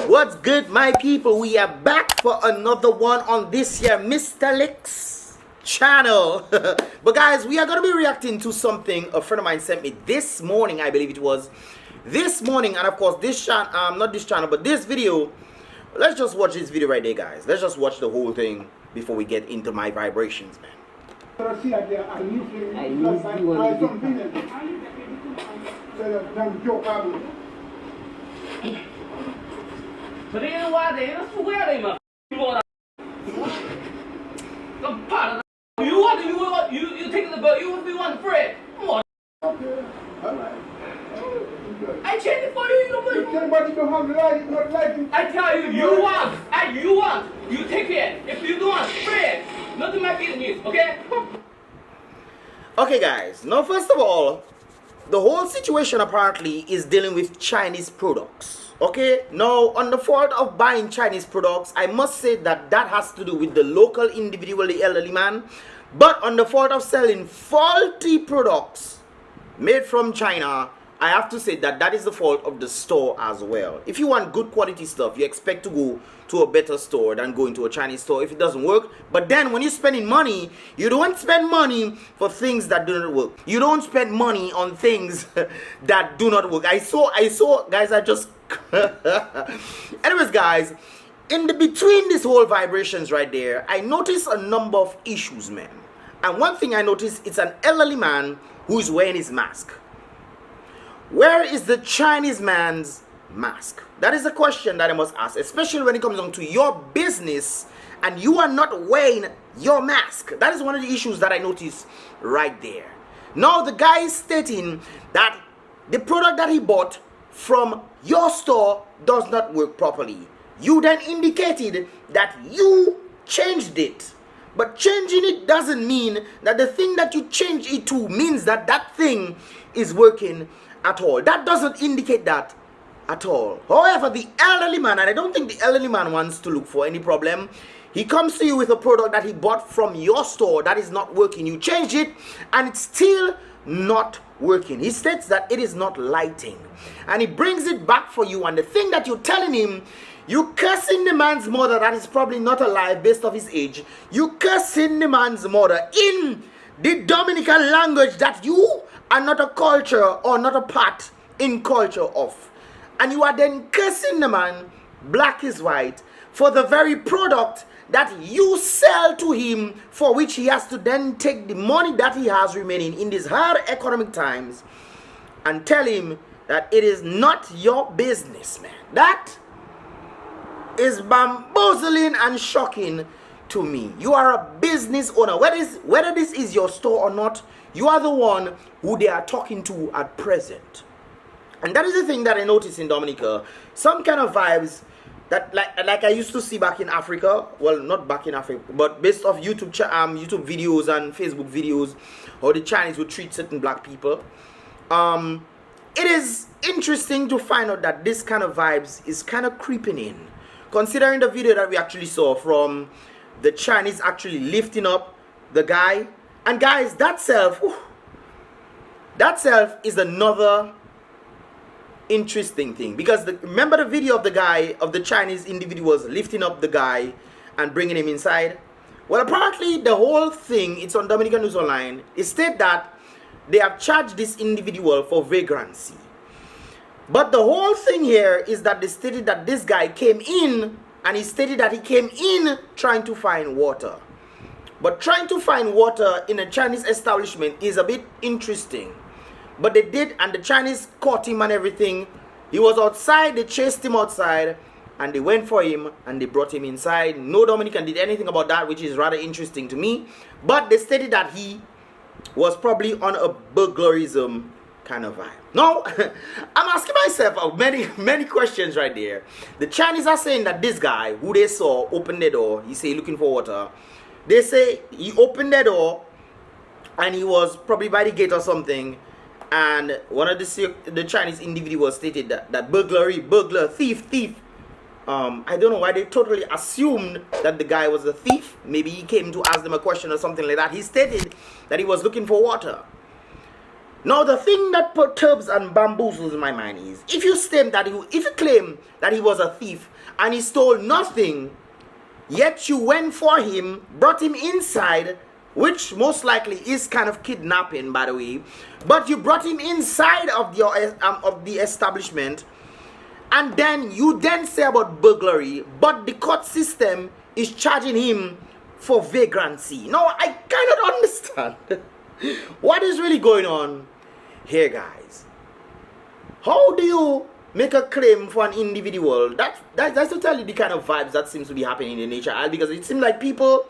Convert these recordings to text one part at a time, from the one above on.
What's good, my people? We are back for another one on this here Mystelics channel. But guys, we are going to be reacting to something a friend of mine sent me this morning. I believe it was this morning. And of course, this channel, not this channel, but this video. Let's just watch this video right there, guys. Let's just watch the whole thing before we get into my vibrations, man. But you know what? They don't swear they must. You want you take the boat. You want the bread. Come on. Okay, all right. I change it for you. You don't I tell you, you want. You take it. If you don't want bread, nothing my business. Okay? Okay, guys. Now, first of all, the whole situation apparently is dealing with Chinese products. Okay, now on the fault of buying Chinese products, I must say that that has to do with the local individual, the elderly man. But on the fault of selling faulty products made from China, I have to say that that is the fault of the store as well. If you want good quality stuff, you expect to go to a better store than going to a Chinese store if it doesn't work. But then when you're spending money, you don't spend money for things that do not work. You don't spend money on things that do not work. I saw, guys, I just... Anyways, guys, in the between this whole vibrations right there, I noticed a number of issues, man. And one thing I noticed, it's an elderly man who is wearing his mask. Where is the Chinese man's mask? That is a question that I must ask, especially when it comes on to your business and you are not wearing your mask. That is one of the issues that I noticed right there. Now, the guy is stating that the product that he bought from your store does not work properly. You then indicated that you changed it. But changing it doesn't mean that the thing that you change it to means that that thing is working at all. That doesn't indicate that at all. However, the elderly man, and I don't think the elderly man wants to look for any problem, he comes to you with a product that he bought from your store that is not working. You change it and it's still not working. He states that it is not lighting, and he brings it back for you, and the thing that you're telling him, you cursing the man's mother that is probably not alive based off his age. You cursing the man's mother in the Dominica language that you are not a culture or not a part in culture of. And you are then cursing the man, black is white, for the very product that you sell to him, for which he has to then take the money that he has remaining in these hard economic times and tell him that it is not your business, man. That is bamboozling and shocking to me. You are a business owner. Whether this is your store or not, you are the one who they are talking to at present. And that is the thing that I noticed in Dominica. Some kind of vibes that like I used to see back in Africa. Well, not back in Africa, but based off YouTube videos and Facebook videos, how the Chinese would treat certain black people. It is interesting to find out that this kind of vibes is kind of creeping in, considering the video that we actually saw from the Chinese actually lifting up the guy. And guys, that self is another interesting thing, because remember the video of the guy, of the Chinese individuals lifting up the guy and bringing him inside? Well, apparently the whole thing, it's on Dominican News Online, it stated that they have charged this individual for vagrancy. But the whole thing here is that they stated that this guy came in, and he stated that he came in trying to find water. But trying to find water in a Chinese establishment is a bit interesting. But they did, and the Chinese caught him and everything. He was outside, they chased him outside, and they went for him, and they brought him inside. No Dominican did anything about that, which is rather interesting to me. But they stated that he was probably on a burglarism kind of vibe. Now, I'm asking myself many questions right there. The Chinese are saying that this guy, who they saw open the door, he say looking for water. They say he opened the door, and he was probably by the gate or something. And one of the Chinese individuals stated that burglar, thief. I don't know why they totally assumed that the guy was a thief. Maybe he came to ask them a question or something like that. He stated that he was looking for water. Now the thing that perturbs and bamboozles my mind is if you claim that he was a thief and he stole nothing, yet you went for him, brought him inside, which most likely is kind of kidnapping, by the way, but you brought him inside of the establishment, and then you say about burglary, but the court system is charging him for vagrancy. Now I cannot understand what is really going on here, guys. How do you make a claim for an individual? That's to tell you the kind of vibes that seems to be happening in the nature, because it seems like people,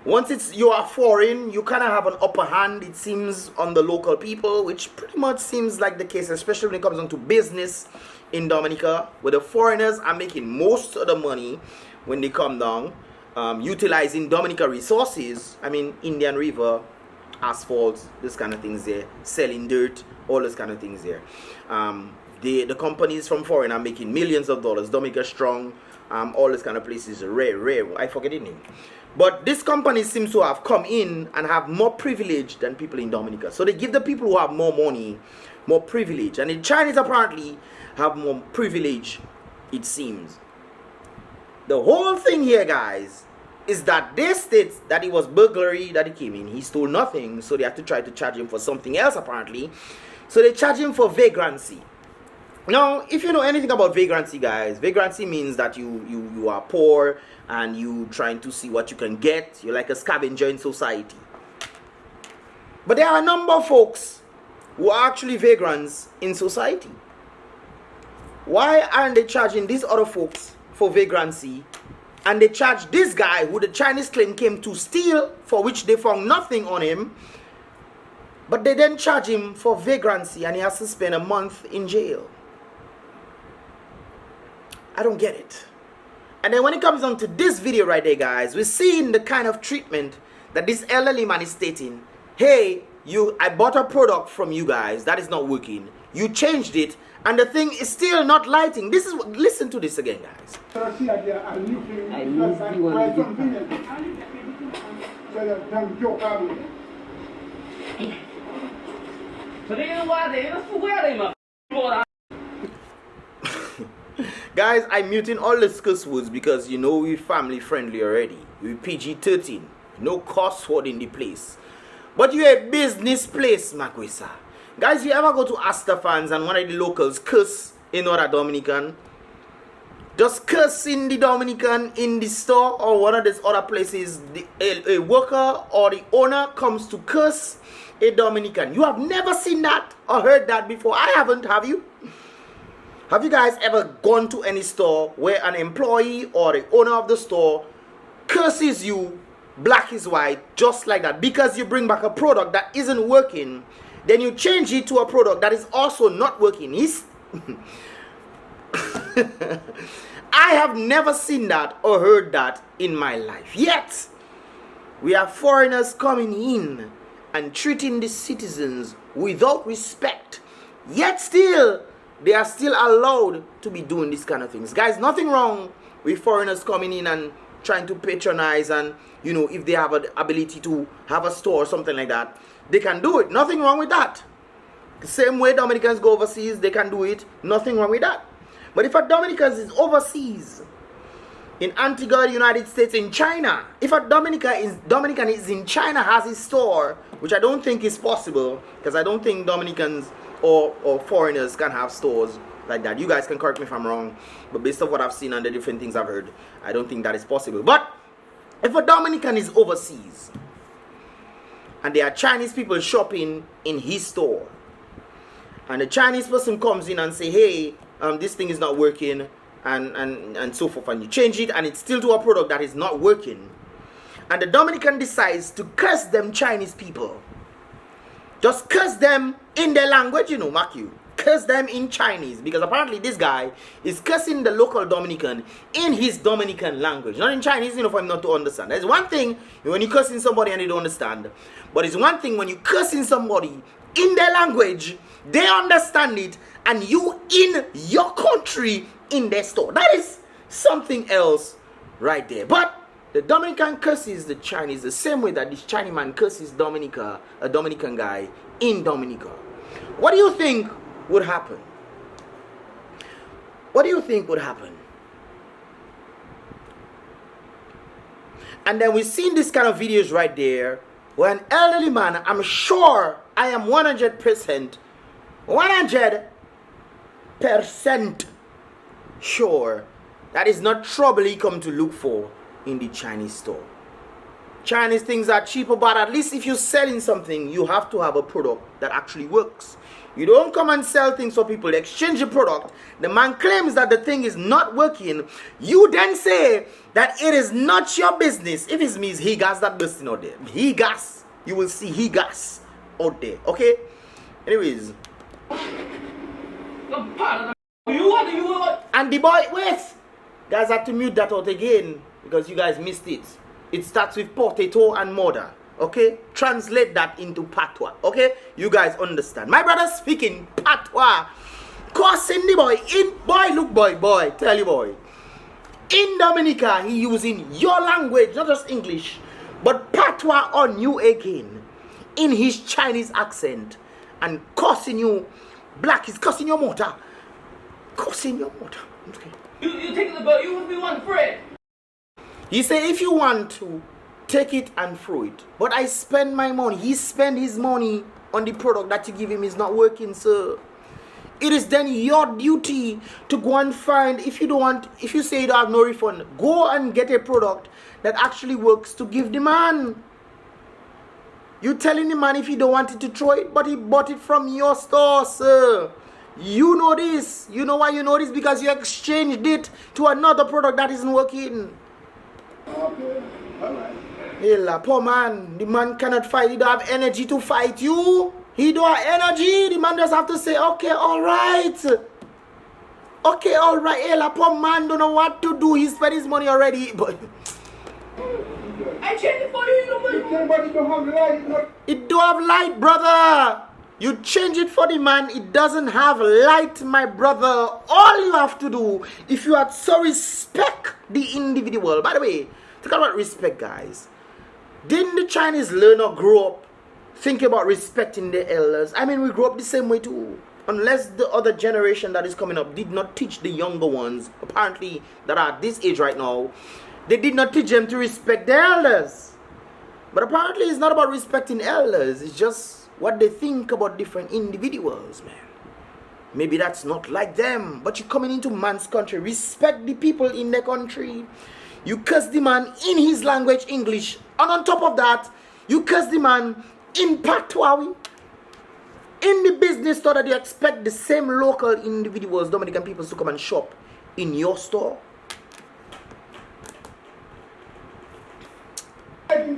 once you are foreign, you kind of have an upper hand, it seems, on the local people, which pretty much seems like the case, especially when it comes down to business in Dominica, where the foreigners are making most of the money when they come down, utilizing Dominica resources. I mean, Indian River, asphalt, this kind of things there, selling dirt, all those kind of things there. The companies from foreign are making millions of dollars. Dominica Strong, all those kind of places, rare, I forget the name. But this company seems to have come in and have more privilege than people in Dominica. So they give the people who have more money more privilege. And the Chinese apparently have more privilege, it seems. The whole thing here, guys, is that they state that it was burglary that he came in. He stole nothing, so they have to try to charge him for something else, apparently. So they charge him for vagrancy. Now, if you know anything about vagrancy, guys, vagrancy means that you are poor and you trying to see what you can get. You're like a scavenger in society. But there are a number of folks who are actually vagrants in society. Why aren't they charging these other folks for vagrancy, and they charge this guy who the Chinese claim came to steal, for which they found nothing on him, but they then charge him for vagrancy and he has to spend a month in jail? I don't get it. And then when it comes down to this video right there, guys, we're seeing the kind of treatment that this elderly man is stating. Hey, I bought a product from you guys that is not working. You changed it and the thing is still not lighting. Listen to this again, guys. Guys, I'm muting all the curse words because you know we're family friendly already. We're PG-13. No cuss word in the place. But you're a business place, Makwesa. Guys, you ever go to Astafans and one of the locals curse another Dominican? Just curse in the Dominican in the store or one of these other places, a worker or the owner comes to curse a Dominican. You have never seen that or heard that before. I haven't, have you? Have you guys ever gone to any store where an employee or the owner of the store curses you black is white just like that because you bring back a product that isn't working, then you change it to a product that is also not working? I have never seen that or heard that in my life. Yet, we have foreigners coming in and treating the citizens without respect. Yet still, they are still allowed to be doing these kind of things. Guys, nothing wrong with foreigners coming in and trying to patronize, and you know, if they have an ability to have a store or something like that, they can do it. Nothing wrong with that. The same way Dominicans go overseas, they can do it. Nothing wrong with that. But if a Dominican is overseas, in Antigua, United States, in China, if a Dominican is in China, has his store, which I don't think is possible, because I don't think Dominicans or foreigners can have stores like that. You guys can correct me if I'm wrong, but based on what I've seen and the different things I've heard, I don't think that is possible. But if a Dominican is overseas and there are Chinese people shopping in his store, and the Chinese person comes in and say, hey, this thing is not working, and so forth, and you change it and it's still to a product that is not working, and the Dominican decides to curse them Chinese people, just curse them in their language, you know, mark you, curse them in Chinese, because apparently this guy is cursing the local Dominican in his Dominican language, not in Chinese, you know, for him not to understand. There's one thing when you cursing somebody and they don't understand, but it's one thing when you cursing somebody in their language, they understand it, and you in your country in their store. That is something else right there. But The Dominican curses the Chinese the same way that this Chinese man curses Dominica, a Dominican guy in Dominica. What do you think would happen? What do you think would happen? And then we've seen this kind of videos right there where an elderly man, I'm sure, I am 100% sure that is not trouble he come to look for in the Chinese store. Chinese things are cheaper, but at least if you're selling something, you have to have a product that actually works. You don't come and sell things for people, exchange the product. The man claims that the thing is not working. You then say that it is not your business. If it means he gas that busting out there. He gas. You will see he gas out there. Okay? Anyways. And the boy, wait. Guys have to mute that out again because you guys missed it. It starts with potato and mother. Okay? Translate that into patois. Okay? You guys understand. My brother speaking patois. Cursing the boy. Boy. Tell you boy. In Dominica, he using your language, not just English, but patois on you again. In his Chinese accent. And cursing you. Black is cursing your mother. Cursing your mother. Okay. You take the boat, you want free. He said if you want to, take it and throw it. But I spend my money. He spend his money on the product that you give him is not working, sir. It is then your duty to go and find, if you say you don't have no refund, go and get a product that actually works to give the man. You telling the man if he don't want it to throw it, but he bought it from your store, sir. You know this. You know why you know this? Because you exchanged it to another product that isn't working. Okay. All right. Hell, poor man. The man cannot fight. He don't have energy to fight you. He don't have energy. The man just have to say, okay, all right. Okay, all right. Hell, poor man don't know what to do. He spent his money already. But I changed it for you. It don't have light, brother. You change it for the man, it doesn't have light, my brother. All you have to do, if you had so respect the individual. By the way, think about respect, guys. Didn't the Chinese learn or grow up thinking about respecting their elders? I mean, we grew up the same way too. Unless the other generation that is coming up did not teach the younger ones, apparently, that are at this age right now, they did not teach them to respect their elders. But apparently, it's not about respecting elders. It's just what they think about different individuals, man. Maybe that's not like them. But you're coming into man's country. Respect the people in their country. You curse the man in his language, English. And on top of that, you curse the man in patois. In the business store that you expect the same local individuals, Dominican people, to come and shop in your store.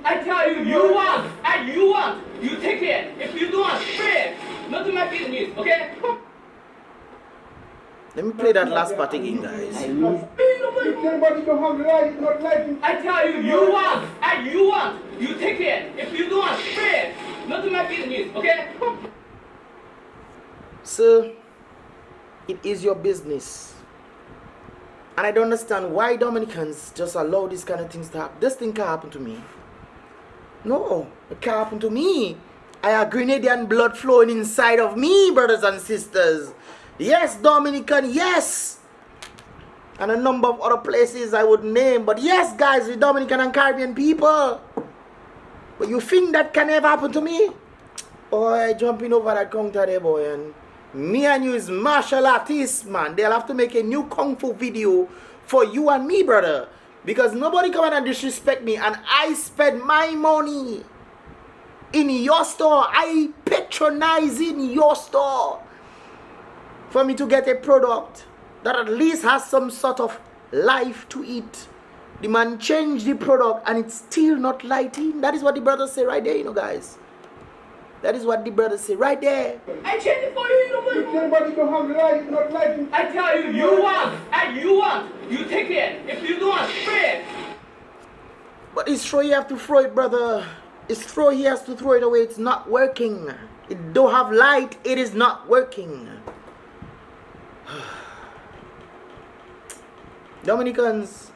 I tell you, you want, you take it. If you don't want, free. Not my business, okay? Let me play that last part again, guys. I tell you, you want, you take it. If you don't want, free. Not my business, okay? Sir, it is your business. And I don't understand why Dominicans just allow these kind of things to happen. This thing can't happen to me. No, it can't happen to me. I have Grenadian blood flowing inside of me, brothers and sisters. Yes, Dominican, yes. And a number of other places I would name. But yes, guys, the Dominican and Caribbean people. But you think that can ever happen to me? Boy, jumping over that counter there, boy. And me and you is martial artists, man. They'll have to make a new Kung Fu video for you and me, brother. Because nobody come and disrespect me. And I spend my money in your store. I patronize in your store. For me to get a product that at least has some sort of life to it. The man changed the product and it's still not lighting. That is what the brothers say right there, you know, guys. That is what the brothers say right there. I change it for you. I tell you, you want, you take it. If you don't want, free. But it's true, you have to throw it, brother. It's true, he has to throw it away. It's not working. It don't have light. It is not working. Dominicans,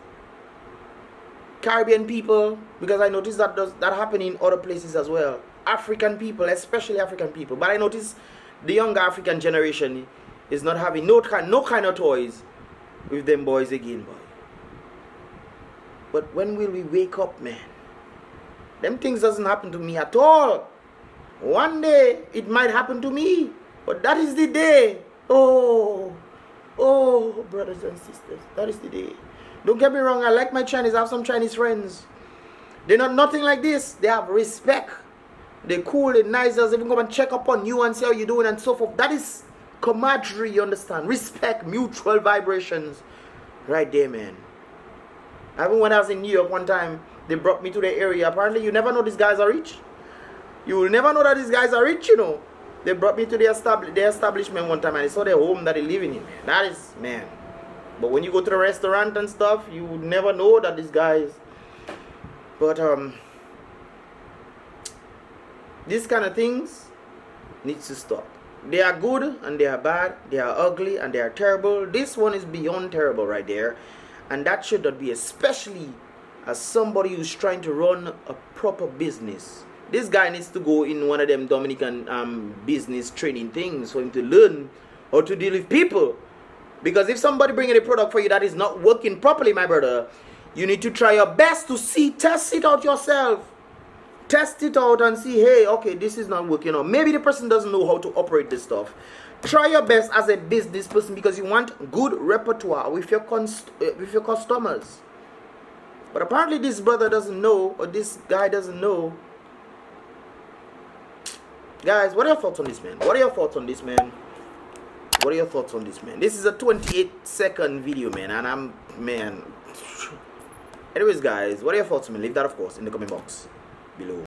Caribbean people, because I noticed that that happen in other places as well. African people, especially African people. But I notice the younger African generation is not having no kind of toys with them boys again, boy. But when will we wake up, man? Them things doesn't happen to me at all. One day it might happen to me, but that is the day. Oh, brothers and sisters, that is the day. Don't get me wrong, I like my Chinese. I have some Chinese friends. They're not nothing like this. They have respect. They're cool, they're nice. They'll even come and check up on you and see how you're doing and so forth. That is camaraderie, you understand? Respect, mutual vibrations. Right there, man. Even when I was in New York one time, they brought me to the area. Apparently, you never know these guys are rich. You will never know that these guys are rich, you know. They brought me to the establishment one time and I saw their home that they're living in, man. That is, man. But when you go to the restaurant and stuff, you would never know that these guys. But these kind of things needs to stop. They are good and they are bad. They are ugly and they are terrible. This one is beyond terrible right there. And that should not be, especially as somebody who's trying to run a proper business. This guy needs to go in one of them Dominican business training things for him to learn how to deal with people. Because if somebody bringing a product for you that is not working properly, my brother, you need to try your best to test it out yourself. Test it out and see, hey, okay, this is not working out. Maybe the person doesn't know how to operate this stuff. Try your best as a business person because you want good repertoire with your customers. But apparently this brother doesn't know, or this guy doesn't know. Guys, what are your thoughts on this, man? What are your thoughts on this, man? What are your thoughts on this, man? This is a 28-second video, man, and man. Anyways, guys, what are your thoughts, man? Leave that, of course, in the comment box below.